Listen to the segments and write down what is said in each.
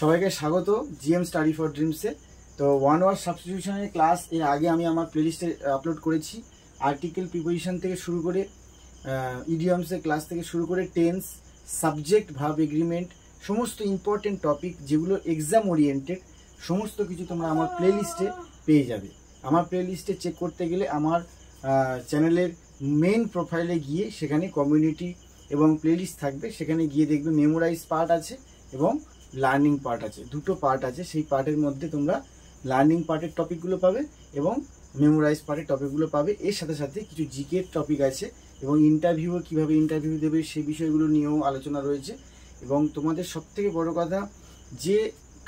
সবাইকে স্বাগত GM study for ড্রিমসে। তো ওয়ান ওয়ার্ড সাবস্টিটিউশনের ক্লাস এর আগে আমি আমার প্লেলিস্টে আপলোড করেছি। আর্টিকেল প্রিপোজিশন থেকে শুরু করে ইডিয়মসের ক্লাস থেকে শুরু করে টেন্স, সাবজেক্ট, ভার্ব, এগ্রিমেন্ট, সমস্ত ইম্পর্টেন্ট টপিক যেগুলো এক্সাম ওরিয়েন্টেড, সমস্ত কিছু তোমরা আমার প্লেলিস্টে পেয়ে যাবে। আমার প্লেলিস্টে চেক করতে গেলে আমার চ্যানেলের মেন প্রোফাইলে গিয়ে সেখানে কমিউনিটি এবং প্লেলিস্ট থাকবে, সেখানে গিয়ে দেখবে মেমোরাইজ পার্ট আছে এবং লার্নিং পার্ট আছে, দুটো পার্ট আছে। সেই পার্টের মধ্যে তোমরা লার্নিং পার্টের টপিকগুলো পাবে এবং মেমোরাইজ পার্টের টপিকগুলো পাবে। এর সাথে সাথে কিছু জিকের টপিক আছে এবং ইন্টারভিউ কীভাবে ইন্টারভিউ দেবে সেই বিষয়গুলো নিয়েও আলোচনা রয়েছে। এবং তোমাদের সবথেকে বড় কথা যে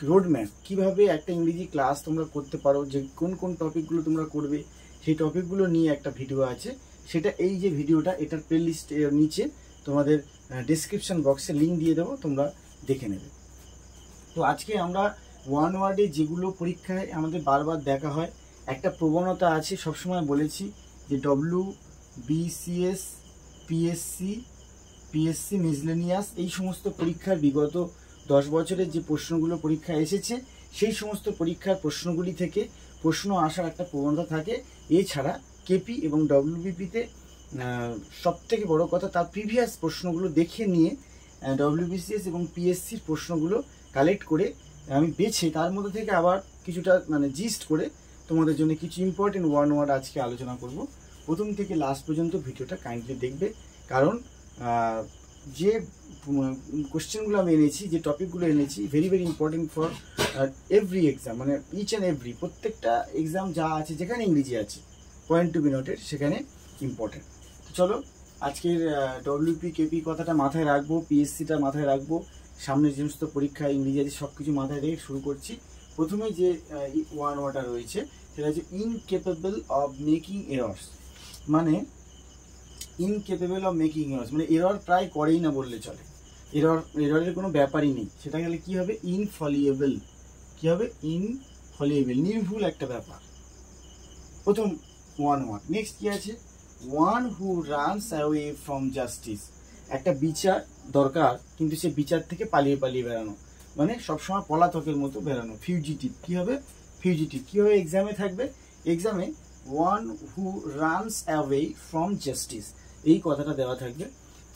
রোডম্যাপ, কীভাবে একটা ইংরেজি ক্লাস তোমরা করতে পারো, যে কোন কোন টপিকগুলো তোমরা করবে সেই টপিকগুলো নিয়ে একটা ভিডিও আছে। সেটা এই যে ভিডিওটা, এটার প্লেলিস্ট নিচে তোমাদের ডেসক্রিপশন বক্সে লিঙ্ক দিয়ে দেবো, তোমরা দেখে নেবে। তো আজকে আমরা ওয়ান ওয়ার্ডে যেগুলো পরীক্ষায় আমাদের বারবার দেখা হয়, একটা প্রবণতা আছে, সবসময় বলেছি যে WBCS, পিএসসি মিসলেনিয়াস, এই সমস্ত পরীক্ষার বিগত 10 বছরের যে প্রশ্নগুলো পরীক্ষায় এসেছে সেই সমস্ত পরীক্ষার প্রশ্নগুলি থেকে প্রশ্ন আসার একটা প্রবণতা থাকে। এছাড়া কেপি এবং WBPতে সবথেকে বড় কথা তার প্রিভিয়াস প্রশ্নগুলো দেখে নিয়ে WBCS এবং পিএসসির প্রশ্নগুলো কালেক্ট করে আমি বেছে তার মধ্যে থেকে আবার কিছুটা জিস্ট করে তোমাদের জন্য কিছু ইম্পর্টেন্ট ওয়ান ওয়ার্ড আজকে আলোচনা করব। প্রথম থেকে লাস্ট পর্যন্ত ভিডিওটা কাইন্ডলি দেখবে, কারণ যে কোশ্চেনগুলো আমি এনেছি, যে টপিকগুলো এনেছি, very very important for every exam, each and every, প্রত্যেকটা এক্সাম যা আছে যেখানে ইংরেজি আছে, পয়েন্ট টু বি নোটেড, সেখানে ইম্পর্টেন্ট। তো চলো আজকের WP কেপি কথাটা মাথায় রাখবো, পিএসসিটা মাথায় রাখবো, সামনে যে সমস্ত পরীক্ষা ইংরেজি আছে সব কিছু মাথায় রেখে শুরু করছি। প্রথমে যে ওয়ান ওয়ার্ডটা রয়েছে সেটা হচ্ছে ইনকেপেবল অফ মেকিং এরর্স। মানে ইনকেপেবল অফ মেকিং এরর্স মানে এরর প্রায় করেই না বললে চলে, এররের কোনো ব্যাপারই নেই। সেটা গেলে কী হবে? ইনফলিয়েবল। কী হবে? ইনফলিয়েবল, নির্ভুল একটা ব্যাপার। প্রথম ওয়ান ওয়ার্ড। নেক্সট কী আছে? One who runs away from justice. একটা বিচার দরকার কিন্তু সে বিচার থেকে পালিয়ে পালিয়ে বেড়ানো, মানে সবসময় পলাতকের মতো বেড়ানো, ফিউজিটিভ। কী হবে? ফিউজিটিভ। কীভাবে এক্সামে থাকবে? এক্সামে one who runs away from justice এই কথাটা দেওয়া থাকবে,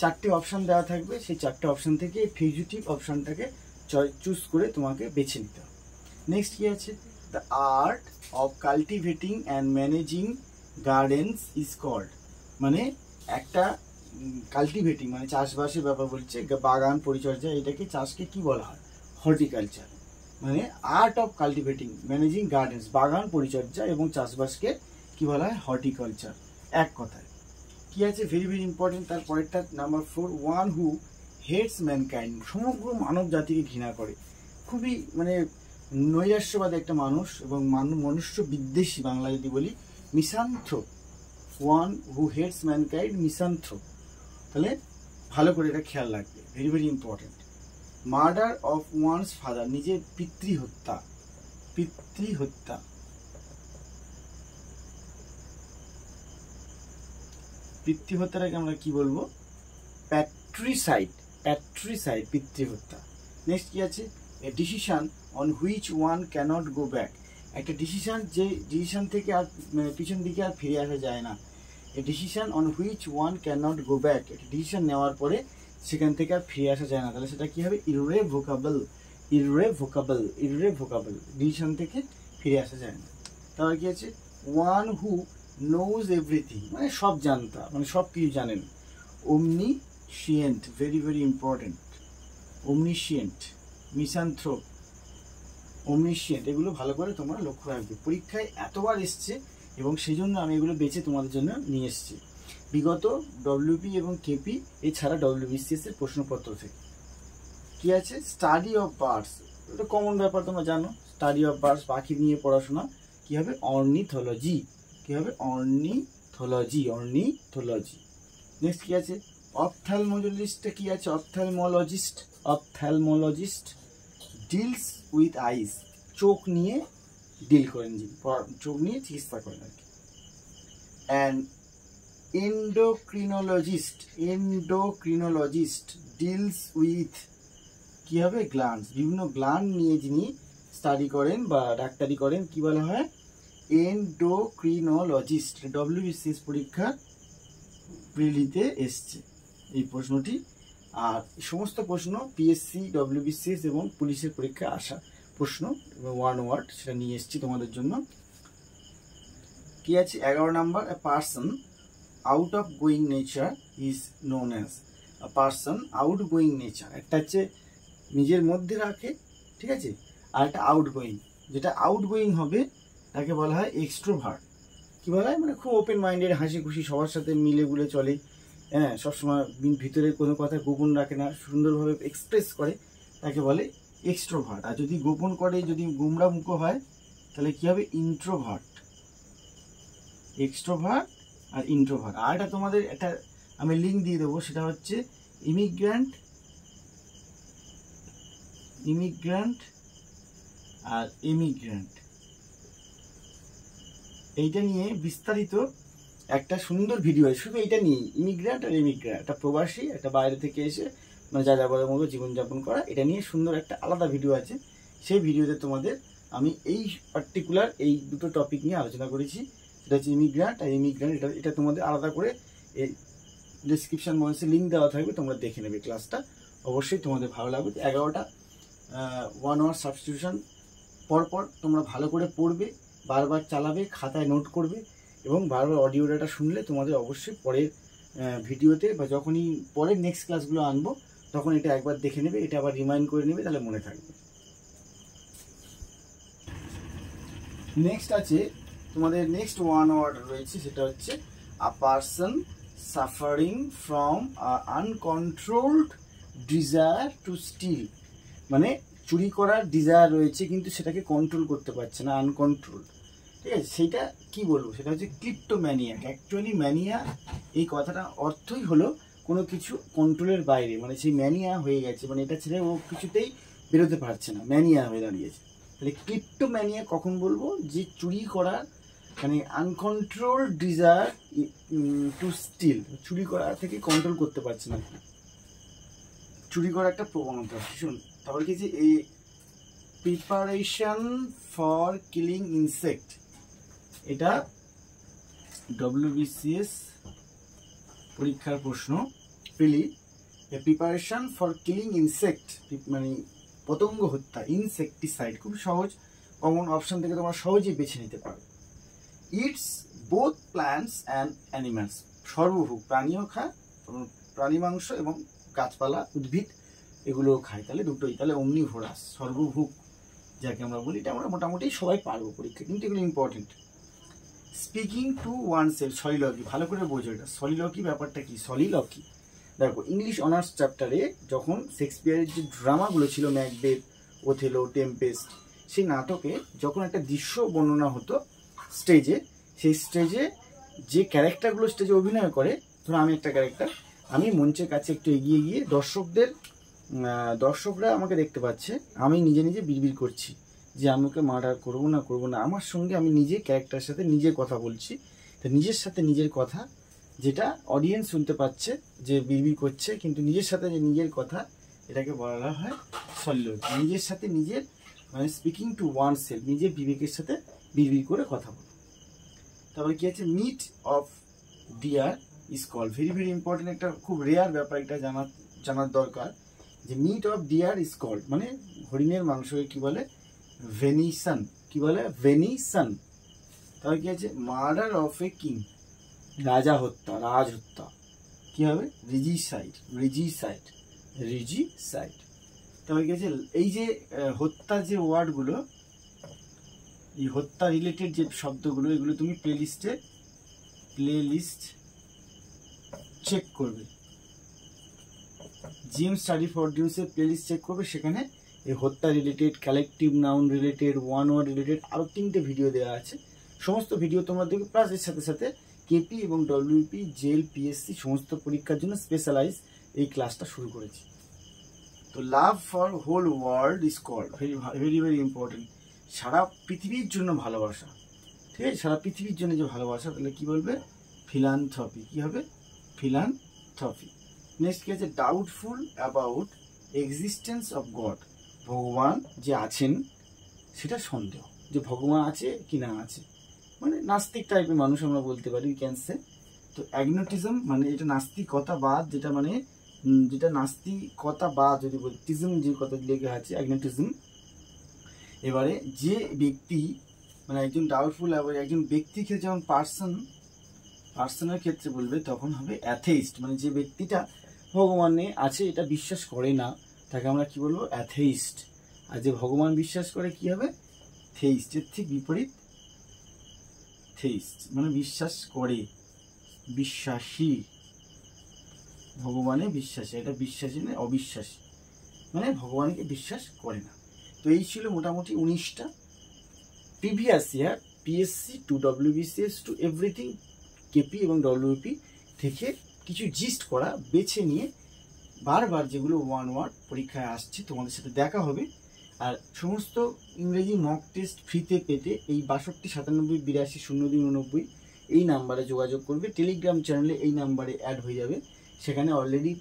4টে অপশান দেওয়া থাকবে। সেই 4টে অপশান থেকে ফিউজিটিভ অপশানটাকে চুজ করে তোমাকে বেছে নিতে হবে। নেক্সট কী আছে? The art of cultivating and managing gardens is called. মানে একটা কাল্টিভেটিং মানে চাষবাসের ব্যাপার বলছে, বাগান পরিচর্যা, এটাকে চাষকে কি বলা হয়? হর্টিকালচার। মানে art of cultivating, managing gardens, বাগান পরিচর্যা এবং চাষবাসকে কি বলা হয়? হর্টিকালচার। এক কথায় কি আছে? Very very important. তার পরেরটা number 4, one who hates mankind. সমগ্র মানব জাতিকে ঘৃণা করে, খুবই নৈরাশ্যবাদী একটা মানুষ এবং মনুষ্য বিদ্বেষী, বাংলা যদি বলি misanthrope. One who hates mankind, misanthrope. তাহলে ভালো করে এটা খেয়াল রাখবে, very very important. Murder of one's father, নিজের পিতৃহত্যা। পিতৃহত্যা। পিতৃহত্যাটাকে আমরা কি বলবো? প্যাট্রিসাইড। প্যাট্রিসাইড, পিতৃহত্যা। নেক্সট কি আছে? A decision on which one cannot go back. একটা ডিসিশন, যে ডিসিশন থেকে আর পিছন দিকে আর ফিরে আসা যায় না। A decision on which one cannot go back. একটা ডিসিশন নেওয়ার পরে সেখান থেকে আর ফিরে আসা যায় না, তাহলে সেটা কি হবে? ইররেভোকেবল। ইররেভোকেবল, ইররেভোকেবল, ডিসিশন থেকে ফিরে আসা যায় না। তারপর কি আছে? ওয়ান হু নোজ এভরিথিং, মানে সব জানতা, মানে সব কিছু জানেন। ওমনিশিয়েন্ট, ভেরি ভেরি ইম্পর্টেন্ট। ওমনিশিয়েন্ট, মিসান্থ্রোপ, ওমনিশিয়েন্ট, এগুলো ভালো করে তোমরা লক্ষ্য রাখবে। পরীক্ষায় এতবার এসছে এবং সেই জন্য আমি এগুলো বেছে তোমাদের জন্য নিয়ে এসেছি বিগত WP এবং কেপি এছাড়া WBCS এর প্রশ্নপত্র থেকে। কি আছে? স্টাডি অফ বার্ডস, এটা কমন ব্যাপার, তোমরা জানো। স্টাডি অফ বার্ডস, পাখি নিয়ে পড়াশোনা। কি হবে? অর্নিথোলজি। কি হবে? Ornithology, ornithology. নেক্সট কি আছে? অপথ্যালমোলজিস্টে কি আছে? অপথ্যালমোলজিস্ট, অপথ্যালমোলজিস্ট ডিলস উইথ আইস, চোখ নিয়ে ডিল করেন, যিনি চোখ নিয়ে চিকিৎসা করেন আর কি। And endocrinologist, endocrinologist deals with কি হবে? গ্ল্যান্ডস। বিভিন্ন গ্ল্যান্ড নিয়ে যিনি স্টাডি করেন বা ডাক্তারি করেন কি বলা হয়? এন্ডোক্রিনোলজিস্ট। ডব্লিউবিসিএস পরীক্ষা প্রিলিতে এসছে এই প্রশ্নটি। আর সমস্ত প্রশ্ন পিএসসি, ডব্লিউবিসিএস এবং পুলিশের পরীক্ষায় আসা প্রশ্ন, ওয়ান ওয়ার্ড সেটা নিয়ে এসছি তোমাদের জন্য। কি আছে? 11 number, a person out of going nature is known as. A person out going nature, একটা হচ্ছে নিজের মধ্যে রাখে, ঠিক আছে, আর একটা আউট গোয়িং। যেটা আউট গোয়িং হবে তাকে বলা হয় এক্সট্রোভার্ট। কি বলা হয়? মানে খুব ওপেন মাইন্ডেড, হাসি খুশি, সবার সাথে মিলে গুলে চলে, হ্যাঁ, সবসময় ভিতরে কোনো কথা গোপন রাখে না, সুন্দরভাবে এক্সপ্রেস করে, তাকে বলে এক্সট্রোভার্ট। আর যদি গোপন করে, যদি গুমরা মুখো হয়, তাহলে কি হবে? ইন্ট্রোভার্ট। এক্সট্রোভার্ট আর ইন্ট্রোভার্ট। আর এটা তোমাদের একটা আমি লিঙ্ক দিয়ে দেবো, সেটা হচ্ছে ইমিগ্র্যান্ট আর এমিগ্র্যান্ট। এইটা নিয়ে বিস্তারিত একটা সুন্দর ভিডিও আছে, শুধু এইটা নিয়ে, ইমিগ্র্যান্ট আর এমিগ্র্যান্ট, একটা প্রবাসী, একটা বাইরে থেকে এসে মানে যাযাবরের মতো জীবনযাপন করা, এটা নিয়ে সুন্দর একটা আলাদা ভিডিও আছে। সেই ভিডিওতে তোমাদের আমি এই পার্টিকুলার এই দুটো টপিক নিয়ে আলোচনা করেছি। সেটা হচ্ছে ইমিগ্র্যান্ট আর এমিগ্র্যান্ট। এটা তোমাদের আলাদা করে এই ডিসক্রিপশন বক্সে লিঙ্ক দেওয়া থাকবে, তোমরা দেখে নেবে। ক্লাসটা অবশ্যই তোমাদের ভালো লাগবে। 11টা 1 আওয়ার সাবস্টিটিউশন পরপর তোমরা ভালো করে পড়বে, বারবার চালাবে, খাতায় নোট করবে, এবং বারবার অডিও ডাটা শুনলে তোমাদের অবশ্যই পরের ভিডিওতে বা যখনই পরের নেক্সট ক্লাসগুলো আনবো তখন এটা একবার দেখে নেবে, এটা আবার রিমাইন্ড করে নেবে, তাহলে মনে থাকবে। নেক্সট আছে তোমাদের, নেক্সট 1 ওয়ার্ড রয়েছে, সেটা হচ্ছে a person suffering from uncontrolled desire to steal. মানে চুরি করার ডিজায়ার রয়েছে কিন্তু সেটাকে কন্ট্রোল করতে পারছে না, আনকন্ট্রোল, ঠিক আছে। সেইটা কি বলবো? সেটা হচ্ছে ক্লিপ্টোম্যানিয়াক। অ্যাকচুয়ালি ম্যানিয়া এই কথাটা অর্থই হলো কোনো কিছু কন্ট্রোলের বাইরে, মানে সেই ম্যানিয়া হয়ে গেছে, মানে এটা ছেড়ে ও কিছুতেই বেরোতে পারছে না, ম্যানিয়া হয়ে দাঁড়িয়েছে। তাহলে ক্লিপ্টোম্যানিয়া কখন বলবো? যে চুরি করার মানে আনকন্ট্রোল ডিজায়ার টু স্টিল, চুরি করা থেকে কন্ট্রোল করতে পারছে না, চুরি করা একটা প্রবণতা ভীষণ। তারপরে কি যে এই প্রিপারেশন ফর কিলিং ইনসেক্ট, এটা ডব্লিউবিসিএস পরীক্ষার প্রশ্ন প্রিলি। প্রিপারেশন ফর কিলিং ইনসেক্ট মানে পতঙ্গ হত্যা, ইনসেকটিসাইড, খুব সহজ, কমন অপশন থেকে তোমরা সহজেই বেছে নিতে পারো। It's both plants and animals, সর্বভুক, প্রাণীও খায়, প্রাণী মাংস এবং গাছপালা, উদ্ভিদ এগুলোও খায়, তাহলে দুটোই, তাহলে অমনিভোরাস, সর্বভুক যাকে আমরা বলি। এটা আমরা মোটামুটি সবাই পারবো পরীক্ষা, কিন্তু এগুলো important. Speaking to oneself, soliloquy, ভালো করে বোঝো এটা। সলিলকি ব্যাপারটা কি? সলিলকি দেখো, ইংলিশ অনার্স চ্যাপ্টারে যখন শেক্সপিয়ারের যে ড্রামাগুলো ছিল, ম্যাকবেথ, ওথেলো, টেম্পেস্ট, সেই নাটকে যখন একটা দৃশ্য বর্ণনা হতো স্টেজে, সেই স্টেজে যে ক্যারেক্টারগুলো স্টেজে অভিনয় করে, ধরো আমি একটা ক্যারেক্টার, আমি মঞ্চের কাছে একটু এগিয়ে গিয়ে দর্শকরা আমাকে দেখতে পাচ্ছে, আমি নিজে নিজে বিড়বিড় করছি যে আমি ওকে মার্ডার করবো না, আমার সঙ্গে আমি নিজে ক্যারেক্টারের সাথে নিজের কথা বলছি। তো নিজের সাথে নিজের কথা, যেটা অডিয়েন্স শুনতে পাচ্ছে যে বিড়বিড় করছে, কিন্তু নিজের সাথে যে নিজের কথা, এটাকে বলা হয় সলিলকি। নিজের সাথে নিজের, মানে স্পিকিং টু ওয়ান সেলফ, নিজের বিবেকের সাথে বিড়বিড় করে কথা বলো। তারপরে কি আছে? Meat of deer is called, very very important, একটা খুব রেয়ার ব্যাপার, এটা জানার দরকার, যে meat of deer is called মানে হরিণের মাংসকে কি বলে? ভেনিসন। কি বলে? ভেনিসন। তাহলে কি আছে? মার্ডার অফ এ কিং, রাজা হত্যা, রাজ হত্যা, কি হবে? রিজিসাইড। তাহলে কি আছে? এই যে হত্যার যে ওয়ার্ডগুলো, এই হত্যা রিলেটেড যে শব্দগুলো, এগুলো তুমি প্লেলিস্ট চেক করবে, জিএম স্টাডি ফর ডিউসের প্লেলিস্ট চেক করবে, সেখানে এই হত্যা related, collective noun related, one word related আরও 3টে ভিডিও দেওয়া আছে। সমস্ত ভিডিও তোমরা দেখবে, প্লাস এর সাথে সাথে কেপি এবং ডব্লিউপি, জেল, পিএসসি সমস্ত পরীক্ষার জন্য স্পেশালাইজ এই ক্লাসটা শুরু করেছি। তো love for whole world is called, very very important, সারা পৃথিবীর জন্য ভালোবাসা, ঠিক আছে, সারা পৃথিবীর জন্য যে ভালোবাসা, তাহলে কি বলবে? ফিলানথ্রপি। কি হবে? ফিলানথ্রপি। নেক্সট কি আছে? Doubtful about existence of god, ভগবান যে আছেন সেটা সন্দেহ, যে ভগবান আছে কি না আছে, মানে নাস্তিক টাইপের মানুষ আমরা বলতে পারি, উই ক্যান সে। তো অ্যাগনোটিজম মানে এটা নাস্তিকতাবাদ, যেটা মানে যেটা নাস্তিকতাবাদ যদি বলতিজম যে কথা লেখা আছে অ্যাগনোটিজম। এবারে যে ব্যক্তি মানে একজন ডাউটফুল, আবার একজন ব্যক্তির ক্ষেত্রে যেমন পার্সনের ক্ষেত্রে বলবে তখন হবে অ্যাথেইস্ট, মানে যে ব্যক্তিটা ভগবানে আছে এটা বিশ্বাস করে না তাকে আমরা কি বলবো, অ্যাথেইস্ট। আর যে ভগবান বিশ্বাস করে কি হবে, থেইস্ট। এর ঠিক বিপরীত থেইস্ট, মানে বিশ্বাস করে, বিশ্বাসী, ভগবানে বিশ্বাসী, এটা বিশ্বাসী নয় অবিশ্বাসী, মানে ভগবানকে বিশ্বাস করে না। তো এই ছিল মোটামুটি 19টা previous year PSC to WBCS to everything KP এবং ডব্লিউপি থেকে কিছু জিস্ট করা বেছে নিয়ে বারবার যেগুলো ওয়ান ওয়ার্ড পরীক্ষায় আসছে তোমাদের সাথে দেখা হবে। আর সমস্ত ইংরেজি মক টেস্ট ফ্রিতে পেতে এই 62 97 82 02 89 এই নাম্বারে যোগাযোগ করবে। টেলিগ্রাম চ্যানেলে এই নাম্বারে অ্যাড হয়ে যাবে, সেখানে অলরেডি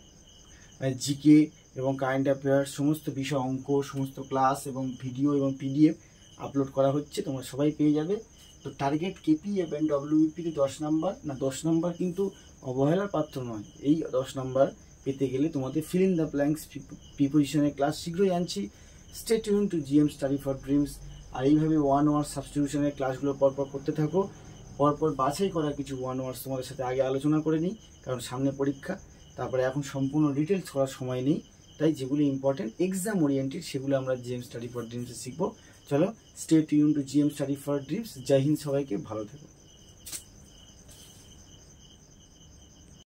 জিকে এবং কারেন্ট অ্যাফেয়ার সমস্ত বিষয়, অঙ্ক, সমস্ত ক্লাস এবং ভিডিও এবং পিডিএফ আপলোড করা হচ্ছে, তোমরা সবাই পেয়ে যাবে। তো টার্গেট কেপি এবং ডব্লিউপিতে 10 নাম্বার, না 10 নাম্বার কিন্তু অবহেলার পাত্র নয়, এই 10 নাম্বার পেতে গেলে তোমাদের ফিল ইন দ্য ব্ল্যাঙ্কস প্রিপোজিশনের ক্লাস শীঘ্রই আনছি। Stay tune to GM study for dreams. আর এইভাবে ওয়ান ওয়ার্ড সাবস্টিটিউশনের ক্লাসগুলো পরপর করতে থাকো। পরপর বাছাই করা কিছু ওয়ান ওয়ার্ডস তোমাদের সাথে আগে আলোচনা করে নিই, কারণ সামনে পরীক্ষা, তারপরে এখন সম্পূর্ণ ডিটেলস করার সময় নেই, তাই যেগুলো ইম্পর্টেন্ট এক্সাম ওরিয়েন্টেড সেগুলো আমরা জিএম স্টাডি ফর ড্রিমসে শিখবো। চলো, stay tune to GM study for dreams. জয় হিন্দ, সবাইকে ভালো থেকো।